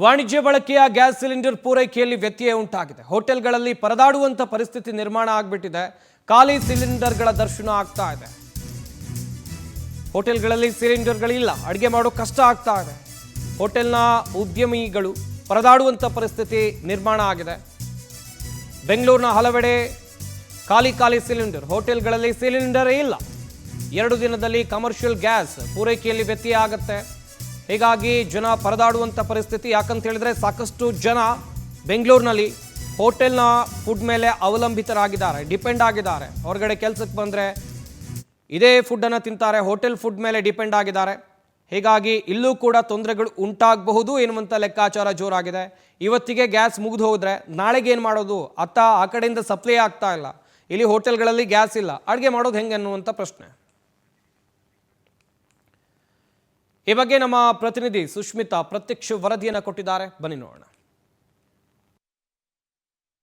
ವಾಣಿಜ್ಯ ಬಳಕೆಯ gas cylinder ಪೂರೈಕೆಯಲ್ಲಿ ವ್ಯತ್ಯಯ ಉಂಟಾಗಿದೆ. ಹೋಟೆಲ್ಗಳಲ್ಲಿ ಪರದಾಡುವಂತ ಪರಿಸ್ಥಿತಿ ನಿರ್ಮಾಣ ಆಗಿಬಿಟ್ಟಿದೆ. ಖಾಲಿ ಸಿಲಿಂಡರ್ಗಳ ದರ್ಶನ ಆಗ್ತಾ ಇದೆ. ಹೋಟೆಲ್ಗಳಲ್ಲಿ ಸಿಲಿಂಡರ್ಗಳಿಲ್ಲ, ಅಡುಗೆ ಮಾಡೋ ಕಷ್ಟ ಆಗ್ತಾ ಇದೆ. ಹೋಟೆಲ್ನ ಉದ್ಯಮಿಗಳು ಪರದಾಡುವಂತ ಪರಿಸ್ಥಿತಿ ನಿರ್ಮಾಣ ಆಗಿದೆ. ಬೆಂಗಳೂರಿನ ಹಲವೆಡೆ ಖಾಲಿ ಸಿಲಿಂಡರ್, ಹೋಟೆಲ್ಗಳಲ್ಲಿ ಸಿಲಿಂಡರೇ ಇಲ್ಲ. 2 ದಿನದಲ್ಲಿ ಕಮರ್ಷಿಯಲ್ ಗ್ಯಾಸ್ ಪೂರೈಕೆಯಲ್ಲಿ ವ್ಯತ್ಯಯ ಆಗುತ್ತೆ. ಹೀಗಾಗಿ ಜನ ಪರದಾಡುವಂಥ ಪರಿಸ್ಥಿತಿ. ಯಾಕಂತ ಹೇಳಿದ್ರೆ ಸಾಕಷ್ಟು ಜನ ಬೆಂಗಳೂರಿನಲ್ಲಿ ಹೋಟೆಲ್ನ ಫುಡ್ ಮೇಲೆ ಅವಲಂಬಿತರಾಗಿದ್ದಾರೆ, ಡಿಪೆಂಡ್ ಆಗಿದ್ದಾರೆ. ಹೊರಗಡೆ ಕೆಲಸಕ್ಕೆ ಬಂದರೆ ಇದೇ ಫುಡ್ಡನ್ನು ತಿಂತಾರೆ, ಹೋಟೆಲ್ ಫುಡ್ ಮೇಲೆ ಡಿಪೆಂಡ್ ಆಗಿದ್ದಾರೆ. ಹೀಗಾಗಿ ಇಲ್ಲೂ ಕೂಡ ತೊಂದರೆಗಳು ಉಂಟಾಗಬಹುದು ಎನ್ನುವಂಥ ಲೆಕ್ಕಾಚಾರ ಜೋರಾಗಿದೆ. ಇವತ್ತಿಗೆ ಗ್ಯಾಸ್ ಮುಗಿದು ಹೋದರೆ ನಾಳೆಗೆ ಏನು ಮಾಡೋದು? ಆ ಕಡೆಯಿಂದ ಸಪ್ಲೈ ಆಗ್ತಾ ಇಲ್ಲ, ಇಲ್ಲಿ ಹೋಟೆಲ್ಗಳಲ್ಲಿ ಗ್ಯಾಸ್ ಇಲ್ಲ, ಅಡುಗೆ ಮಾಡೋದು ಹೆಂಗೆ ಅನ್ನುವಂಥ ಪ್ರಶ್ನೆ. ಈ ಬಗ್ಗೆ ನಮ್ಮ ಪ್ರತಿನಿಧಿ ಸುಷ್ಮಿತಾ ಪ್ರತ್ಯಕ್ಷ ವರದಿಯನ್ನು ಕೊಟ್ಟಿದ್ದಾರೆ, ಬನ್ನಿ ನೋಡೋಣ.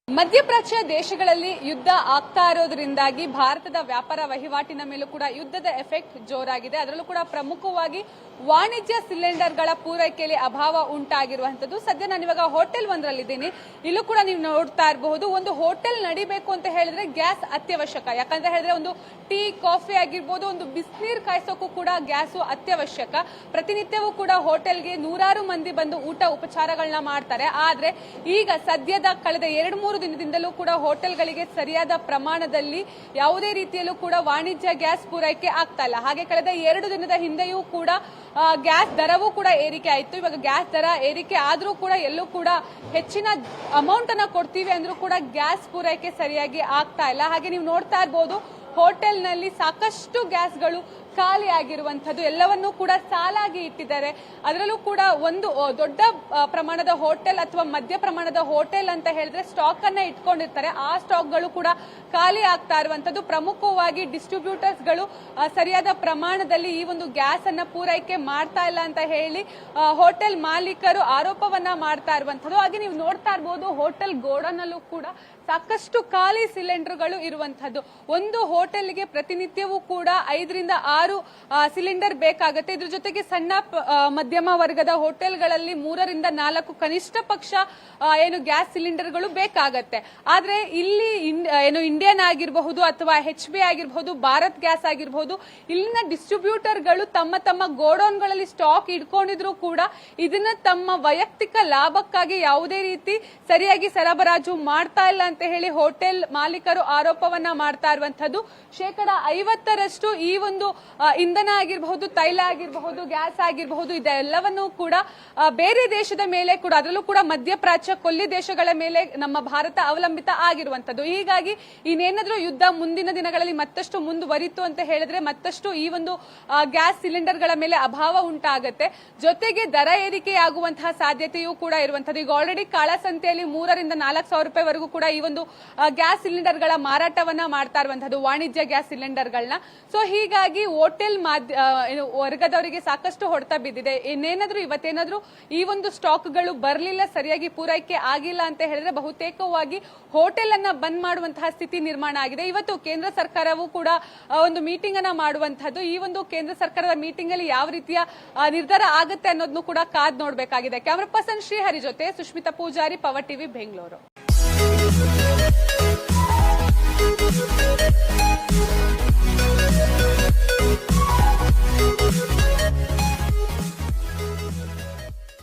ಮಧ್ಯಪ್ರಾಚ್ಯ ದೇಶಗಳಲ್ಲಿ ಯುದ್ಧ ಆಗ್ತಾ ಇರೋದ್ರಿಂದಾಗಿ ಭಾರತದ ವ್ಯಾಪಾರ ವಹಿವಾಟಿನ ಮೇಲೂ ಕೂಡ ಯುದ್ಧದ ಎಫೆಕ್ಟ್ ಜೋರಾಗಿದೆ. ಅದರಲ್ಲೂ ಕೂಡ ಪ್ರಮುಖವಾಗಿ ವಾಣಿಜ್ಯ ಸಿಲಿಂಡರ್ಗಳ ಪೂರೈಕೆಯಲ್ಲಿ ಅಭಾವ ಉಂಟಾಗಿರುವಂತದ್ದು. ಸದ್ಯ ನಾನು ಇವಾಗ ಹೋಟೆಲ್ ಒಂದರಲ್ಲಿದ್ದೀನಿ. ಇಲ್ಲೂ ಕೂಡ ನೀವು ನೋಡ್ತಾ ಇರಬಹುದು, ಒಂದು ಹೋಟೆಲ್ ನಡಿಬೇಕು ಅಂತ ಹೇಳಿದ್ರೆ ಗ್ಯಾಸ್ ಅತ್ಯವಶ್ಯಕ. ಯಾಕಂತ ಹೇಳಿದ್ರೆ ಒಂದು ಟೀ, ಕಾಫಿ ಆಗಿರ್ಬೋದು, ಒಂದು ಬಿಸಿನೀರು ಕಾಯಿಸೋಕ್ಕೂ ಕೂಡ ಗ್ಯಾಸು ಅತ್ಯವಶ್ಯಕ. ಪ್ರತಿನಿತ್ಯವೂ ಕೂಡ ಹೋಟೆಲ್ಗೆ ನೂರಾರು ಮಂದಿ ಬಂದು ಊಟ ಉಪಚಾರಗಳನ್ನ ಮಾಡ್ತಾರೆ. ಆದ್ರೆ ಈಗ ಸದ್ಯದ ಕಳೆದ 2-3 ದಿನದಿಂದಲೂ ಕೂಡ ಹೋಟೆಲ್ಗಳಿಗೆ ಸರಿಯಾದ ಪ್ರಮಾಣದಲ್ಲಿ ಯಾವುದೇ ರೀತಿಯಲ್ಲೂ ಕೂಡ ವಾಣಿಜ್ಯ ಗ್ಯಾಸ್ ಪೂರೈಕೆ ಆಗ್ತಾ ಇಲ್ಲ. ಹಾಗೆ ಕಳೆದ 2 ದಿನದ ಹಿಂದೆಯೂ ಕೂಡ ಗ್ಯಾಸ್ ದರವೂ ಕೂಡ ಏರಿಕೆ ಆಯಿತು. ಇವಾಗ ಗ್ಯಾಸ್ ದರ ಏರಿಕೆ ಆದ್ರೂ ಕೂಡ ಎಲ್ಲೂ ಕೂಡ ಹೆಚ್ಚಿನ ಅಮೌಂಟ್ ಅನ್ನ ಕೊಡ್ತೀವಿ ಅಂದ್ರೂ ಕೂಡ ಗ್ಯಾಸ್ ಪೂರೈಕೆ ಸರಿಯಾಗಿ ಆಗ್ತಾ ಇಲ್ಲ. ಹಾಗೆ ನೀವು ನೋಡ್ತಾ ಇರಬಹುದು, ಹೋಟೆಲ್ನಲ್ಲಿ ಸಾಕಷ್ಟು ಗ್ಯಾಸ್ಗಳು ಖಾಲಿ ಆಗಿರುವಂತದ್ದು, ಎಲ್ಲವನ್ನೂ ಕೂಡ ಸಾಲಾಗಿ ಇಟ್ಟಿದ್ದಾರೆ. ಅದರಲ್ಲೂ ಕೂಡ ಒಂದು ದೊಡ್ಡ ಪ್ರಮಾಣದ ಹೋಟೆಲ್ ಅಥವಾ ಮಧ್ಯ ಪ್ರಮಾಣದ ಹೋಟೆಲ್ ಅಂತ ಹೇಳಿದ್ರೆ ಸ್ಟಾಕ್ ಅನ್ನ ಇಟ್ಕೊಂಡಿರ್ತಾರೆ. ಆ ಸ್ಟಾಕ್ಗಳು ಕೂಡ ಖಾಲಿ ಆಗ್ತಾ ಇರುವಂತದ್ದು. ಪ್ರಮುಖವಾಗಿ ಡಿಸ್ಟ್ರಿಬ್ಯೂಟರ್ಸ್ಗಳು ಸರಿಯಾದ ಪ್ರಮಾಣದಲ್ಲಿ ಈ ಒಂದು ಗ್ಯಾಸ್ ಅನ್ನ ಪೂರೈಕೆ ಮಾಡ್ತಾ ಇಲ್ಲ ಅಂತ ಹೇಳಿ ಹೋಟೆಲ್ ಮಾಲೀಕರು ಆರೋಪವನ್ನ ಮಾಡ್ತಾ ಇರುವಂತದ್ದು. ಹಾಗೆ ನೀವು ನೋಡ್ತಾ ಇರಬಹುದು, ಹೋಟೆಲ್ ಗೋಡನಲ್ಲೂ ಕೂಡ ಸಾಕಷ್ಟು ಖಾಲಿ ಸಿಲಿಂಡರ್ಗಳು ಇರುವಂತದ್ದು. ಒಂದು ಹೋಟೆಲ್ಗೆ ಪ್ರತಿನಿತ್ಯವೂ ಕೂಡ 5ರಿಂದ 6 ಸಿಲಿಂಡರ್ ಬೇಕಾಗುತ್ತೆ. ಇದ್ರ ಜೊತೆಗೆ ಸಣ್ಣ ಮಧ್ಯಮ ವರ್ಗದ ಹೋಟೆಲ್ಗಳಲ್ಲಿ 3ರಿಂದ 4 ಕನಿಷ್ಠ ಪಕ್ಷ ಏನು ಗ್ಯಾಸ್ ಸಿಲಿಂಡರ್ಗಳು ಬೇಕಾಗತ್ತೆ. ಆದ್ರೆ ಇಲ್ಲಿ ಏನು ಇಂಡಿಯನ್ ಆಗಿರಬಹುದು ಅಥವಾ HB ಆಗಿರಬಹುದು, ಭಾರತ್ ಗ್ಯಾಸ್ ಆಗಿರಬಹುದು, ಇಲ್ಲಿನ ಡಿಸ್ಟ್ರಿಬ್ಯೂಟರ್ಗಳು ತಮ್ಮ ಗೋಡೌನ್ಗಳಲ್ಲಿ ಸ್ಟಾಕ್ ಇಟ್ಕೊಂಡಿದ್ರು ಕೂಡ ಇದನ್ನ ತಮ್ಮ ವೈಯಕ್ತಿಕ ಲಾಭಕ್ಕಾಗಿ ಯಾವುದೇ ರೀತಿ ಸರಿಯಾಗಿ ಸರಬರಾಜು ಮಾಡ್ತಾ ಇಲ್ಲ ಅಂತ ಹೇಳಿ ಹೋಟೆಲ್ ಮಾಲೀಕರು ಆರೋಪವನ್ನ ಮಾಡ್ತಾ ಇರುವಂತದ್ದು. 50% ಈ ಒಂದು ಇಂಧನ ಆಗಿರಬಹುದು, ತೈಲ ಆಗಿರಬಹುದು, ಗ್ಯಾಸ್ ಆಗಿರಬಹುದು, ಇದೆಲ್ಲವನ್ನೂ ಕೂಡ ಬೇರೆ ದೇಶದ ಮೇಲೆ ಕೂಡ, ಅದರಲ್ಲೂ ಕೂಡ ಮಧ್ಯಪ್ರಾಚ್ಯ ಕೊಲ್ಲಿ ದೇಶಗಳ ಮೇಲೆ ನಮ್ಮ ಭಾರತ ಅವಲಂಬಿತ ಆಗಿರುವಂತದ್ದು. ಹೀಗಾಗಿ ಇನ್ನೇನಾದ್ರೂ ಯುದ್ಧ ಮುಂದಿನ ದಿನಗಳಲ್ಲಿ ಮತ್ತಷ್ಟು ಮುಂದುವರಿತು ಅಂತ ಹೇಳಿದ್ರೆ ಮತ್ತಷ್ಟು ಈ ಒಂದು ಗ್ಯಾಸ್ ಸಿಲಿಂಡರ್ಗಳ ಮೇಲೆ ಅಭಾವ ಉಂಟಾಗುತ್ತೆ. ಜೊತೆಗೆ ದರ ಏರಿಕೆಯಾಗುವಂತಹ ಸಾಧ್ಯತೆಯೂ ಕೂಡ ಇರುವಂತದ್ದು. ಈಗ ಆಲ್ರೆಡಿ ಕಾಳಸಂತೆಯಲ್ಲಿ 3ರಿಂದ 4 ಸಾವಿರ ರೂಪಾಯಿವರೆಗೂ ಕೂಡ ಈ ಒಂದು ಗ್ಯಾಸ್ ಸಿಲಿಂಡರ್ಗಳ ಮಾರಾಟವನ್ನ ಮಾಡ್ತಾ ಇರುವಂತದ್ದು, ವಾಣಿಜ್ಯ ಗ್ಯಾಸ್ ಸಿಲಿಂಡರ್ಗಳನ್ನ. ಸೊ ಹೀಗಾಗಿ ಹೋಟೆಲ್ ವರ್ಗದವರಿಗೆ ಸಾಕಷ್ಟು ಹೊಡೆತ ಬಿದ್ದಿದೆ. ಇವತ್ತೇನಾದ್ರೂ ಈ ಒಂದು ಸ್ಟಾಕ್ಗಳು ಬರಲಿಲ್ಲ, ಸರಿಯಾಗಿ ಪೂರೈಕೆ ಆಗಿಲ್ಲ ಅಂತ ಹೇಳಿದ್ರೆ ಬಹುತೇಕವಾಗಿ ಹೋಟೆಲ್ ಅನ್ನ ಬಂದ್ ಮಾಡುವಂತಹ ಸ್ಥಿತಿ ನಿರ್ಮಾಣ ಆಗಿದೆ. ಇವತ್ತು ಕೇಂದ್ರ ಸರ್ಕಾರವೂ ಕೂಡ ಒಂದು ಮೀಟಿಂಗ್ ಅನ್ನ ಮಾಡುವಂತದ್ದು. ಈ ಒಂದು ಕೇಂದ್ರ ಸರ್ಕಾರದ ಮೀಟಿಂಗ್ ಅಲ್ಲಿ ಯಾವ ರೀತಿಯ ನಿರ್ಧಾರ ಆಗುತ್ತೆ ಅನ್ನೋದನ್ನು ಕೂಡ ಕಾದ್ ನೋಡಬೇಕಾಗಿದೆ. ಕ್ಯಾಮರಾ ಪರ್ಸನ್ ಶ್ರೀಹರಿ ಜೊತೆ ಸುಷ್ಮಿತಾ ಪೂಜಾರಿ, ಪವರ್ ಟಿವಿ, ಬೆಂಗಳೂರು.